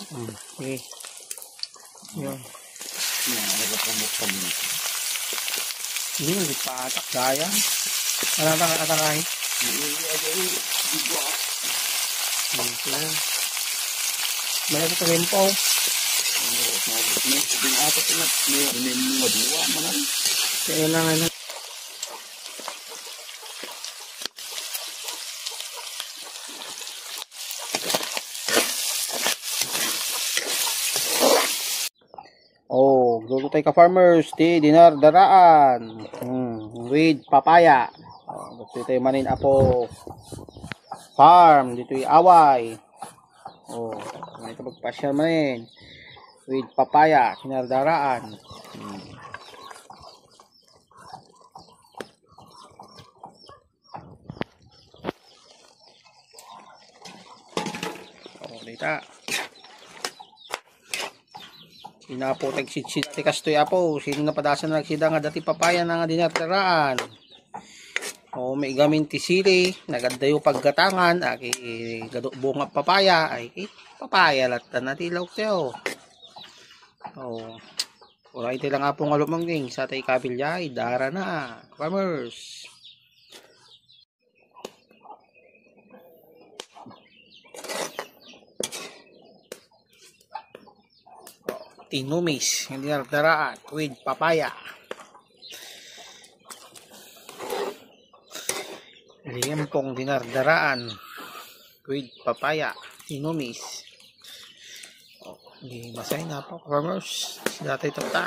Okay. Yan. Ini lagi patak gaya. Atangay. Malaki sa limpo. Kailangan. Oh, luto tayo ka-farmers, dinardaraan. With papaya. Oh, dito tayo manin apo. Farm, dito yung away. Oh, may kapagpasya manin. With papaya, dinardaraan. Oh, dito. Inapo tagsit-sit kastoy apo. Sino napadasan na nagsida nga dati papaya na nga dinardaraan. O may gamin ti sili. Nagadayo paggatangan. Aki gado bunga papaya. Ay papaya latan na tilaw tiyo. O wala iti lang apong alumangging. Sa tay kabilya ay dara na. Farmers. Tinumis, hindi nardaraan with papaya. Liempong dinardaraan with papaya. Tinumis. Hindi masay na po, farmers. Dati ito ta.